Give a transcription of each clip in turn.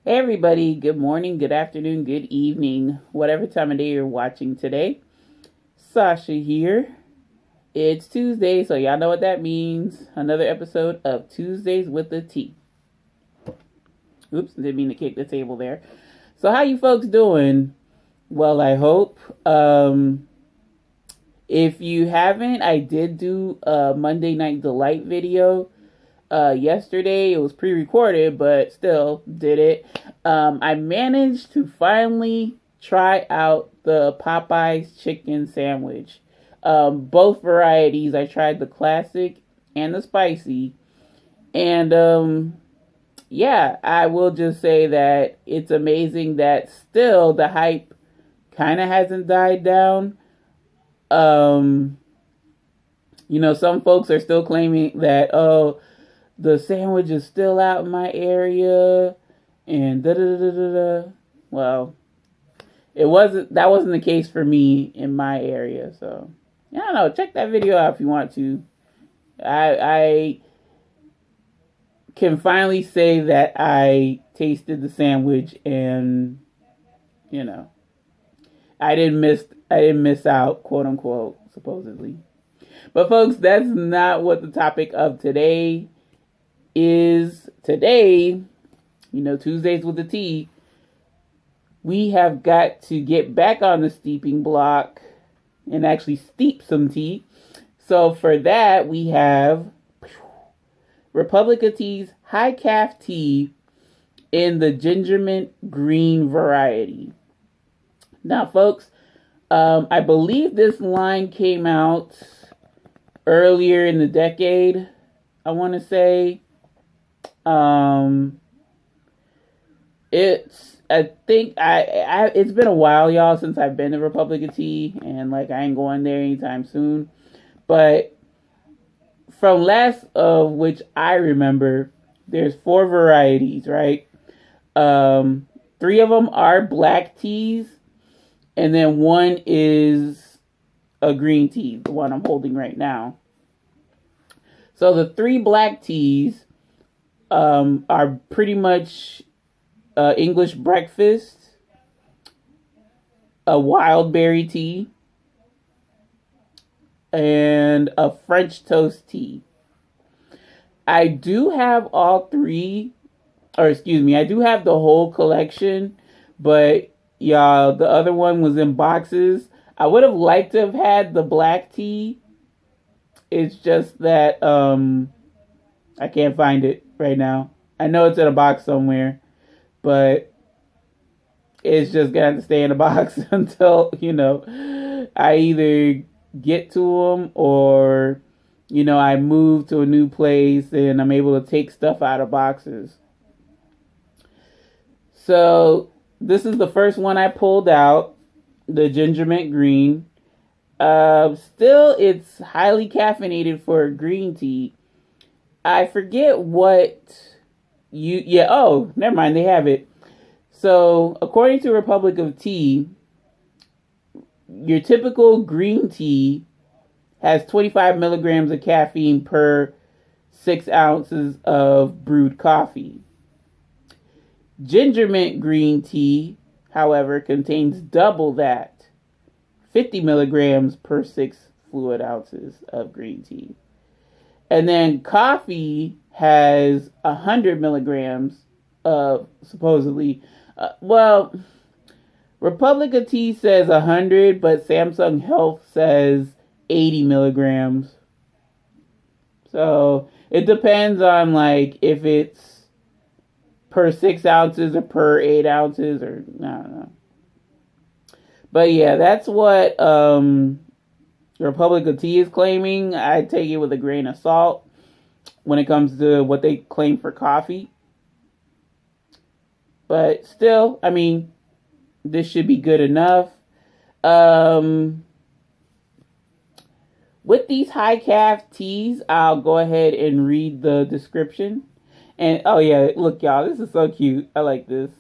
Hey everybody, good morning, good afternoon, good evening, whatever time of day you're watching today. Sasha here. It's Tuesday, so y'all know what that means. Another episode of Tuesdays with the Tea. Oops, didn't mean to kick the table there. So how you folks doing? Well, I hope. If you haven't, I did do a Monday Night Delight video yesterday. It was pre-recorded, but still did it. I managed to finally try out the Popeyes chicken sandwich. Both varieties. I tried the classic and the spicy. And yeah, I will just say that it's amazing that still the hype kind of hasn't died down. Um, some folks are still claiming that, oh, the sandwich is still out in my area and da da da da da. Well, that wasn't the case for me in my area. So I don't know. Check that video out if you want to. I can finally say that I tasted the sandwich and you know I didn't miss out, quote unquote, supposedly. But folks, that's not what the topic of today is. Today, Tuesdays with the tea, we have got to get back on the steeping block and actually steep some tea. So for that, we have Republic of Tea's high calf tea in the Gingermint green variety. Now, folks, I believe this line came out earlier in the decade, I want to say. It's been a while, y'all, since I've been to Republic of Tea, and I ain't going there anytime soon. But from last of which I remember, there's 4 varieties, right? 3 of them are black teas, and then 1 is a green tea, the one I'm holding right now. So the 3 black teas are pretty much English breakfast, a wild berry tea, and a French toast tea. I do have all 3, or excuse me, I do have the whole collection, but y'all, the other one was in boxes. I would have liked to have had the black tea. It's just that I can't find it right now. I know it's in a box somewhere, but it's just gonna have to stay in a box until I either get to them or I move to a new place and I'm able to take stuff out of boxes. So this is the first one I pulled out, the Gingermint green. Still, it's highly caffeinated for green tea. I forget what never mind, they have it. So, according to Republic of Tea, your typical green tea has 25 milligrams of caffeine per 6 ounces of brewed coffee. Gingermint green tea, however, contains double that, 50 milligrams per 6 fluid ounces of green tea. And then coffee has 100 milligrams of, supposedly, Republic of Tea says 100, but Samsung Health says 80 milligrams. So it depends on if it's per 6 ounces or per 8 ounces, or I don't know. But yeah, that's what Republic of Tea is claiming. I take it with a grain of salt when it comes to what they claim for coffee. But still, I mean, this should be good enough. With these high calf teas, I'll go ahead and read the description. And oh yeah, look y'all, this is so cute. I like this.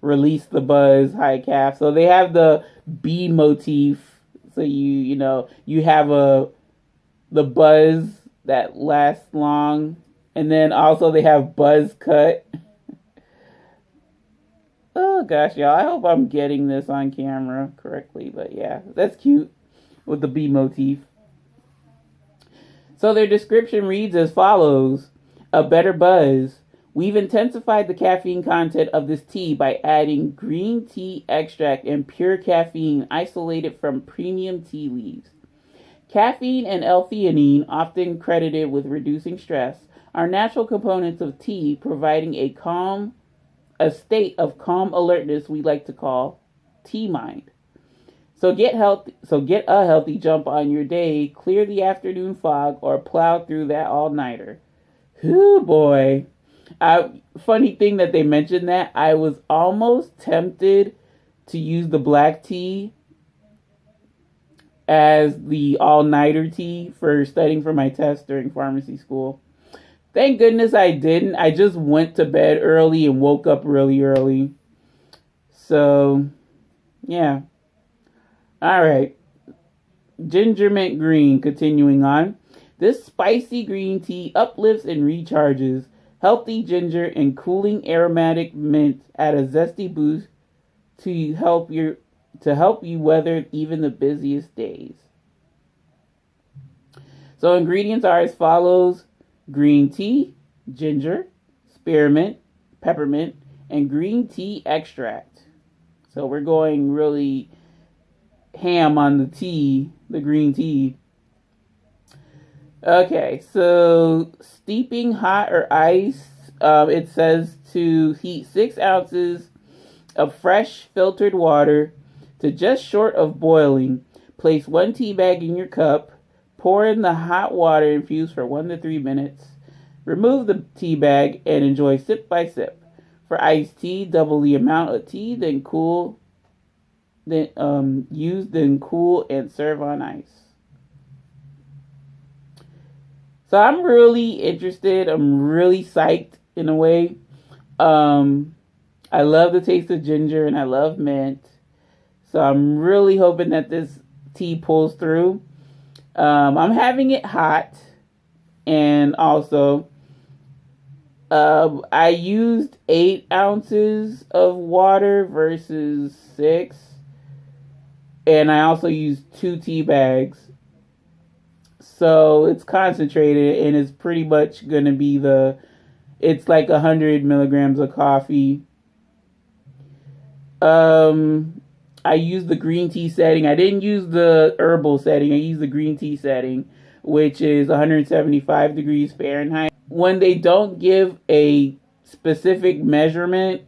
Release the buzz, high calf. So they have the bee motif. So you have the buzz that lasts long. And then also they have buzz cut. Oh gosh, y'all. I hope I'm getting this on camera correctly. But yeah, that's cute with the bee motif. So their description reads as follows. A better buzz. We've intensified the caffeine content of this tea by adding green tea extract and pure caffeine isolated from premium tea leaves. Caffeine and L-theanine, often credited with reducing stress, are natural components of tea, providing a state of calm alertness we like to call tea mind. So get a healthy jump on your day, clear the afternoon fog, or plow through that all-nighter. Whoo boy. Funny thing that they mentioned that I was almost tempted to use the black tea as the all-nighter tea for studying for my test during pharmacy school. Thank goodness I didn't. I just went to bed early and woke up really early. So, yeah. All right. Gingermint green, continuing on. This spicy green tea uplifts and recharges. Healthy ginger and cooling aromatic mint add a zesty boost to help you weather even the busiest days. So ingredients are as follows: green tea, ginger, spearmint, peppermint, and green tea extract. So we're going really ham on the tea, the green tea. Okay, so steeping hot or ice, it says to heat 6 ounces of fresh filtered water to just short of boiling. Place 1 tea bag in your cup. Pour in the hot water infused for 1 to 3 minutes. Remove the tea bag and enjoy sip by sip. For iced tea, double the amount of tea, then cool. Then cool and serve on ice. So I'm really interested. I'm really psyched in a way. I love the taste of ginger and I love mint. So I'm really hoping that this tea pulls through. I'm having it hot. And also, I used 8 ounces of water versus 6. And I also used 2 tea bags. So it's concentrated and it's pretty much going to be it's like 100 milligrams of coffee. I used the green tea setting. I didn't use the herbal setting. I used the green tea setting, which is 175 degrees Fahrenheit. When they don't give a specific measurement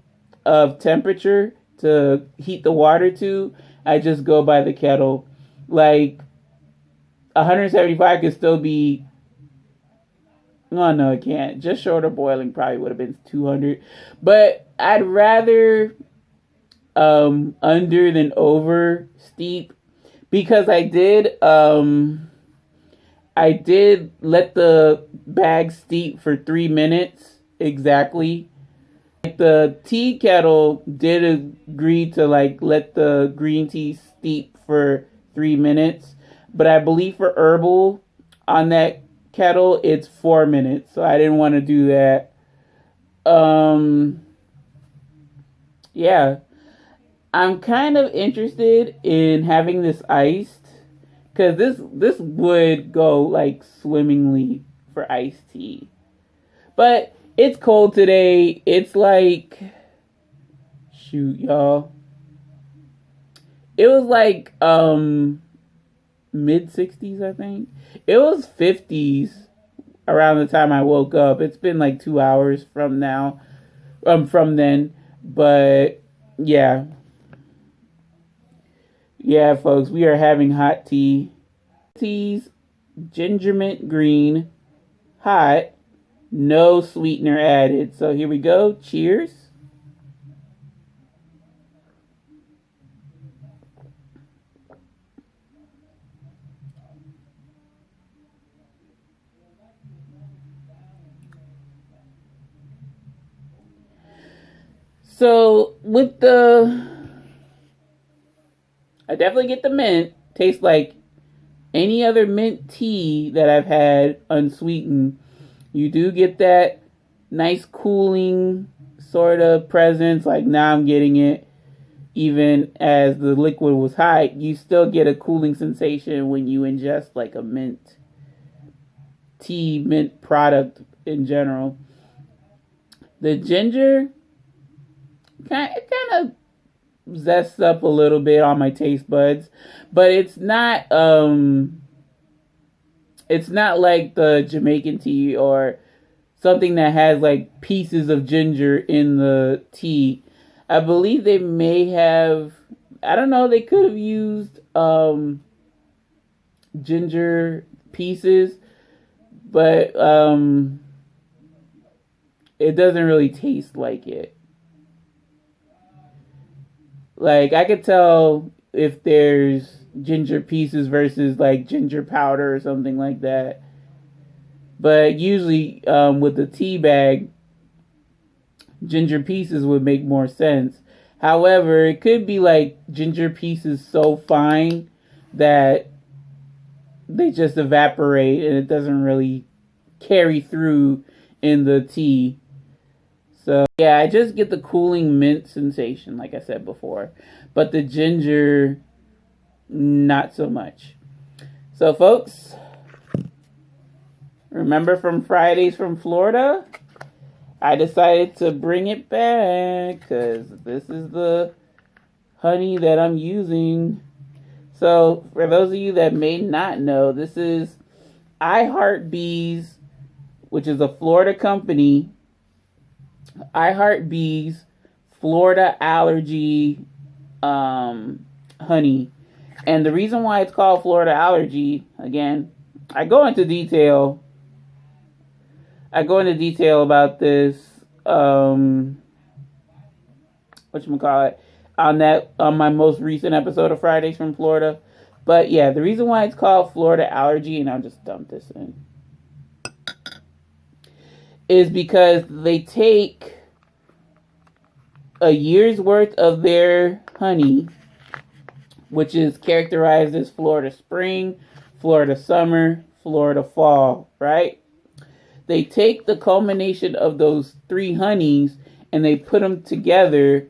of temperature to heat the water to, I just go by the kettle. Like, 175 could still be... Oh, no, it can't. Just short of boiling probably would have been 200. But I'd rather under than over steep. Because I did let the bag steep for 3 minutes exactly. The tea kettle did agree to let the green tea steep for 3 minutes. But I believe for herbal on that kettle, it's 4 minutes. So I didn't want to do that. Yeah. I'm kind of interested in having this iced. Because this would go swimmingly for iced tea. But it's cold today. It's like... Shoot, y'all. It was mid-60s, I think. It was 50s around the time I woke up. It's been 2 hours from now. From then. But, yeah. Yeah, folks, we are having hot tea. Tea's Gingermint green, hot, no sweetener added. So here we go. Cheers. So with I definitely get the mint. Tastes like any other mint tea that I've had unsweetened. You do get that nice cooling sort of presence. Like now I'm getting it. Even as the liquid was high, you still get a cooling sensation when you ingest like a mint tea, mint product in general. The ginger kind of zests up a little bit on my taste buds, but it's not like the Jamaican tea or something that has like pieces of ginger in the tea. I believe they may have, I don't know, they could have used ginger pieces, but it doesn't really taste like it. Like I could tell if there's ginger pieces versus like ginger powder or something like that. But usually with the tea bag, ginger pieces would make more sense. However, it could be like ginger pieces so fine that they just evaporate and it doesn't really carry through in the tea. So yeah, I just get the cooling mint sensation, like I said before. But the ginger, not so much. So folks, remember from Fridays from Florida? I decided to bring it back because this is the honey that I'm using. So for those of you that may not know, this is I Heart Bees, which is a Florida company. I Heart Bees Florida Allergy honey. And the reason why it's called Florida Allergy, again, I go into detail about this, whatchamacallit, on my most recent episode of Fridays from Florida. But yeah, the reason why it's called Florida Allergy, and I'll just dump this in, is because they take a year's worth of their honey, which is characterized as Florida spring, Florida summer, Florida fall, right? They take the culmination of those three honeys and they put them together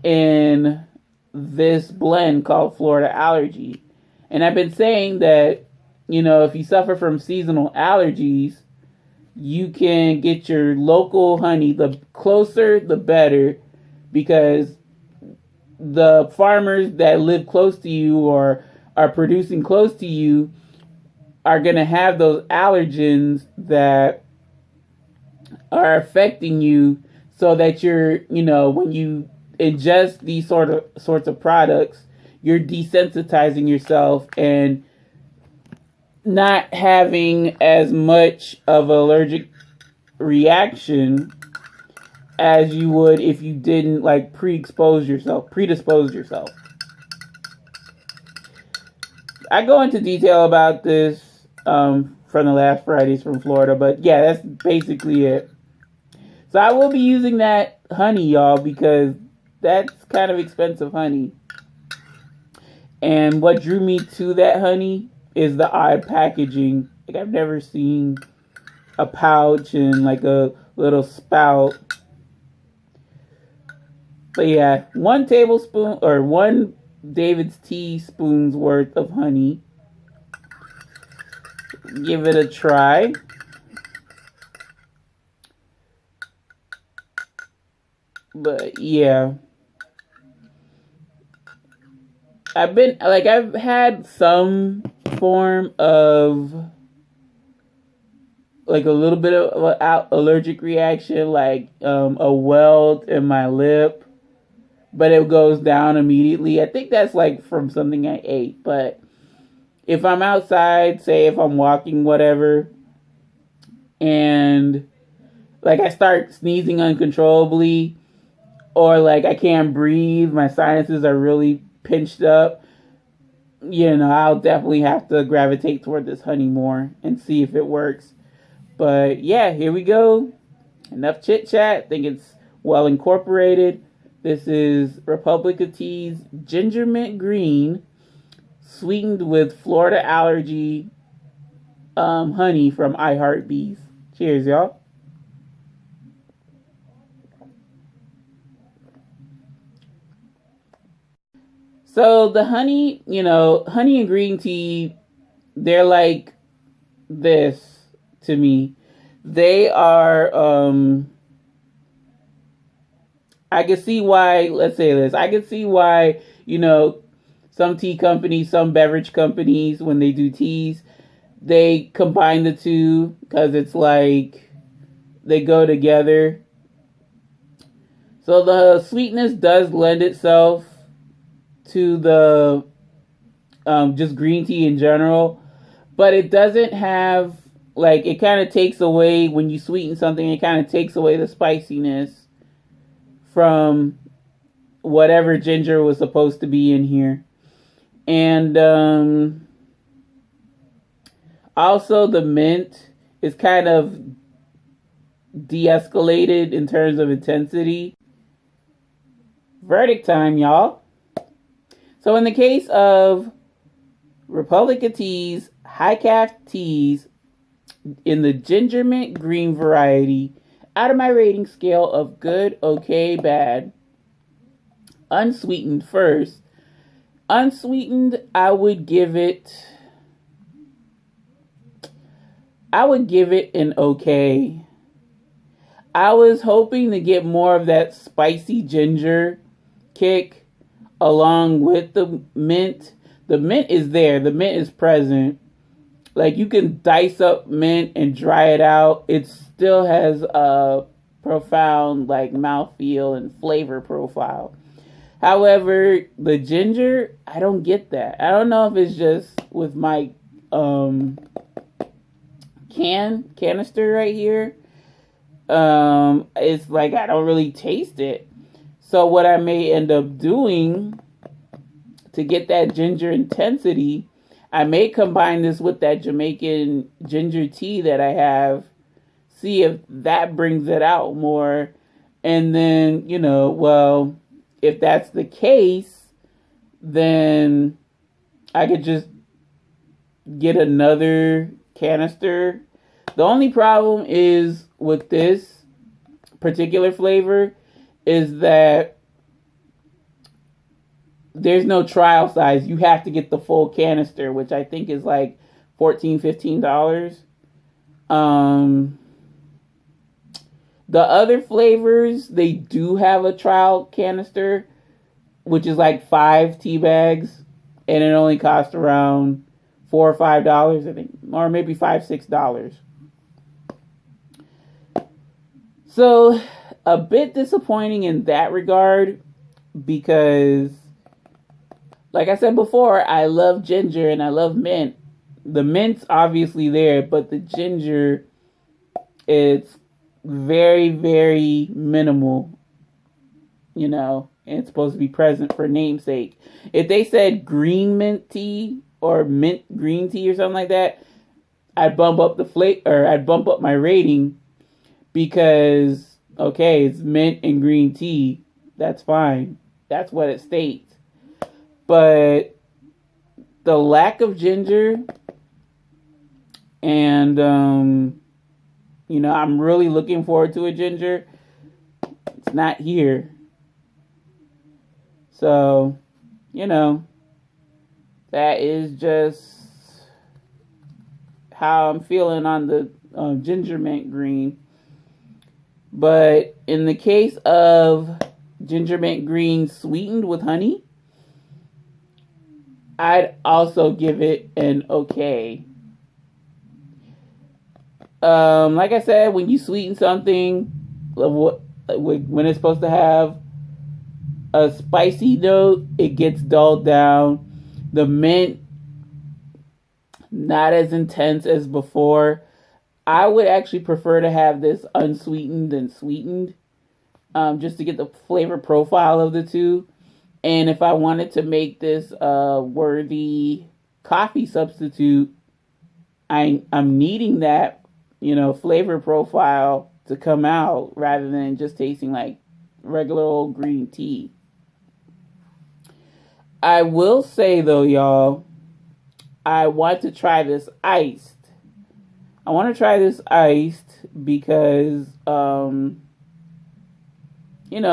in this blend called Florida Allergy. And I've been saying that, if you suffer from seasonal allergies, you can get your local honey. The closer, the better, because the farmers that live close to you or are producing close to you are going to have those allergens that are affecting you, so that you're, when you ingest these sorts of products, you're desensitizing yourself and not having as much of an allergic reaction as you would if you didn't like predispose yourself. I go into detail about this from the last Fridays from Florida, but yeah, that's basically it. So I will be using that honey, y'all, because that's kind of expensive honey. And what drew me to that honey is the odd packaging. Like, I've never seen a pouch and like a little spout. But yeah, 1 tablespoon or 1 David's teaspoon's worth of honey. Give it a try. But yeah, I've had some form of like a little bit of an allergic reaction, like a welt in my lip, but it goes down immediately. I think that's like from something I ate. But if I'm outside, say if I'm walking, whatever, and like I start sneezing uncontrollably, or like I can't breathe, my sinuses are really pinched up, I'll definitely have to gravitate toward this honey more and see if it works. But yeah, here we go. Enough chit chat. I think it's well incorporated. This is Republic of Tea's Gingermint Green, sweetened with Florida Allergy honey from I Heart Bees. Cheers, y'all. So the honey, honey and green tea, they're like this to me. They are, I can see why, let's say this, I can see why, some tea companies, some beverage companies, when they do teas, they combine the two because it's like they go together. So the sweetness does lend itself to the just green tea in general, but it doesn't have, like, it kind of takes away, when you sweeten something, it kind of takes away the spiciness from whatever ginger was supposed to be in here. And also the mint is kind of de-escalated in terms of intensity. Verdict time, y'all. So in the case of Republic of Teas, high calf teas in the Gingermint green variety, out of my rating scale of good, okay, bad, unsweetened first. Unsweetened, I would give it an okay. I was hoping to get more of that spicy ginger kick along with the mint. The mint is there. The mint is present. Like, you can dice up mint and dry it out. It still has a profound, like, mouthfeel and flavor profile. However, the ginger, I don't get that. I don't know if it's just with my canister right here. It's like I don't really taste it. So what I may end up doing to get that ginger intensity, I may combine this with that Jamaican ginger tea that I have, see if that brings it out more. And then, well, if that's the case, then I could just get another canister. The only problem is with this particular flavor is that there's no trial size. You have to get the full canister, which I think is like $14, $15. The other flavors, they do have a trial canister, which is like 5 tea bags, and it only costs around $4 or $5, I think, or maybe $5, $6. So a bit disappointing in that regard, because, like I said before, I love ginger and I love mint. The mint's obviously there, but the ginger, it's very, very minimal, and it's supposed to be present for namesake. If they said green mint tea or mint green tea or something like that, I'd bump up I'd bump up my rating, because, okay, it's mint and green tea. That's fine. That's what it states. But the lack of ginger, and I'm really looking forward to a ginger, it's not here. So, that is just how I'm feeling on the Gingermint green. But in the case of Gingermint green sweetened with honey, I'd also give it an okay. Like I said, when you sweeten something, when it's supposed to have a spicy note, it gets dulled down. The mint, not as intense as before. I would actually prefer to have this unsweetened than sweetened, just to get the flavor profile of the two. And if I wanted to make this a worthy coffee substitute, I'm needing that, flavor profile to come out, rather than just tasting like regular old green tea. I will say though, y'all, I want to try this iced. I want to try this iced because,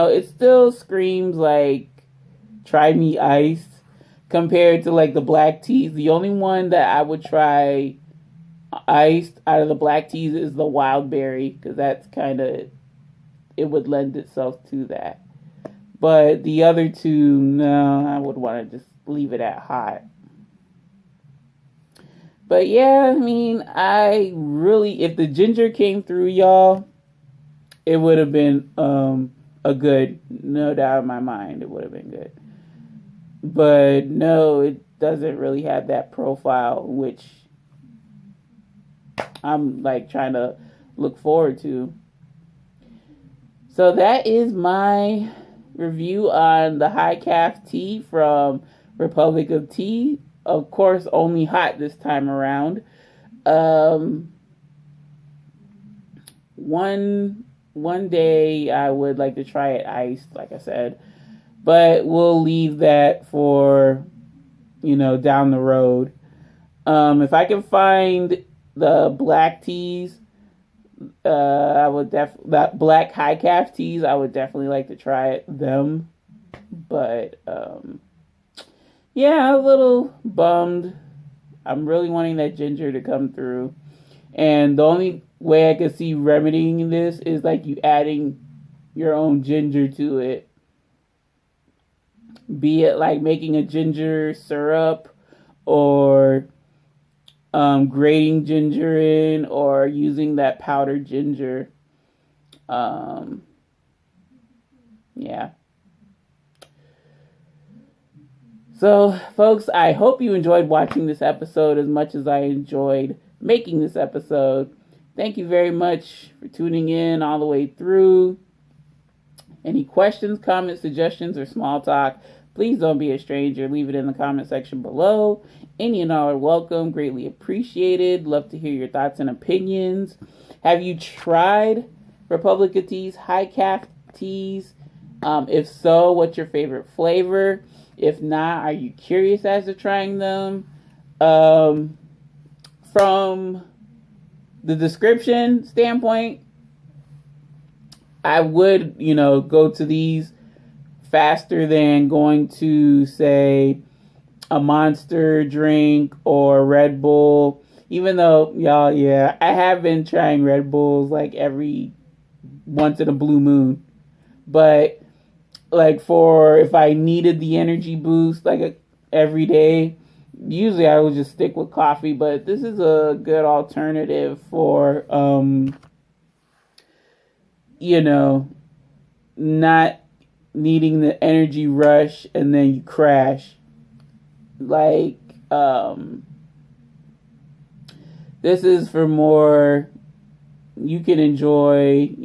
it still screams like try me iced compared to like the black teas. The only one that I would try iced out of the black teas is the wild berry because that's kind of, it would lend itself to that. But the other two, no, I would want to just leave it at hot. But yeah, I mean, if the ginger came through, y'all, it would have been a good, no doubt in my mind, it would have been good. But no, it doesn't really have that profile, which I'm like trying to look forward to. So that is my review on the high calf tea from Republic of Tea. Of course, only hot this time around. One day I would like to try it iced, like I said, but we'll leave that for down the road. If I can find the black teas, I would that black high calf teas, I would definitely like to try them. But yeah, a little bummed. I'm really wanting that ginger to come through. And the only way I could see remedying this is like you adding your own ginger to it. Be it like making a ginger syrup or grating ginger in or using that powdered ginger. Yeah. So, folks, I hope you enjoyed watching this episode as much as I enjoyed making this episode. Thank you very much for tuning in all the way through. Any questions, comments, suggestions, or small talk, please don't be a stranger. Leave it in the comment section below. Any and all are welcome. Greatly appreciated. Love to hear your thoughts and opinions. Have you tried Republic of Tea's high calf teas? If so, what's your favorite flavor? If not, are you curious as to trying them? From the description standpoint, I would, go to these faster than going to, say, a Monster drink or Red Bull. Even though, y'all, yeah, I have been trying Red Bulls like every once in a blue moon. But like for if I needed the energy boost like every day, usually I would just stick with coffee. But this is a good alternative for not needing the energy rush and then you crash. Like this is for more you can enjoy,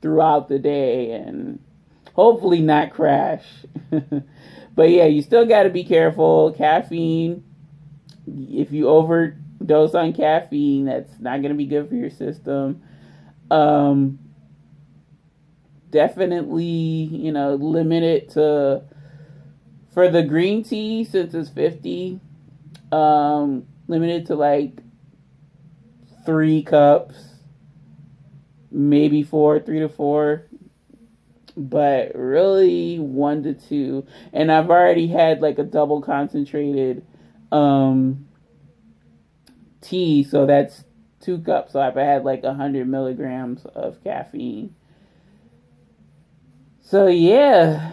throughout the day and hopefully not crash. But yeah, you still got to be careful. Caffeine, if you overdose on caffeine, that's not going to be good for your system. Definitely, limit it to, for the green tea, since it's 50, limited to like 3 cups, maybe 3 to 4, but really 1 to 2. And I've already had like a double concentrated tea, so that's 2 cups. So I've had like 100 milligrams of caffeine. So yeah,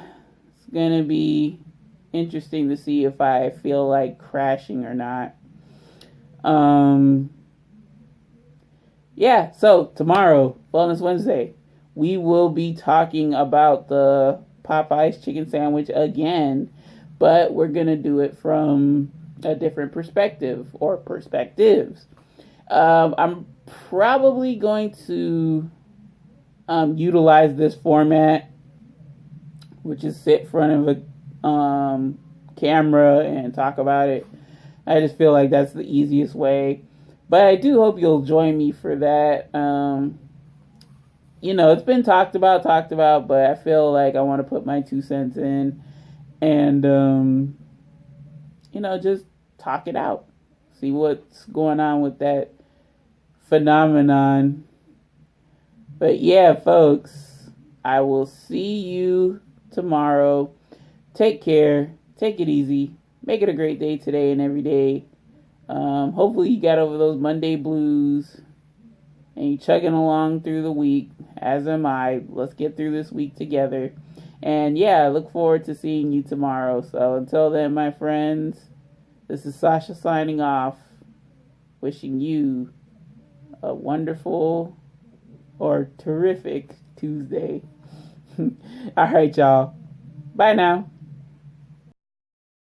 it's gonna be interesting to see if I feel like crashing or not. Yeah, so tomorrow, Wellness Wednesday, we will be talking about the Popeyes chicken sandwich again, but we're gonna do it from a different perspective or perspectives. I'm probably going to utilize this format, which is sit in front of a camera and talk about it. I just feel like that's the easiest way. But I do hope you'll join me for that. It's been talked about, but I feel like I want to put my 2 cents in and, just talk it out. See what's going on with that phenomenon. But yeah, folks, I will see you tomorrow. Take care. Take it easy. Make it a great day today and every day. Hopefully you got over those Monday blues and you chugging along through the week, as am I. Let's get through this week together. And yeah, I look forward to seeing you tomorrow. So until then, my friends, this is Sasha signing off, wishing you a wonderful or terrific Tuesday. All right, y'all. Bye now.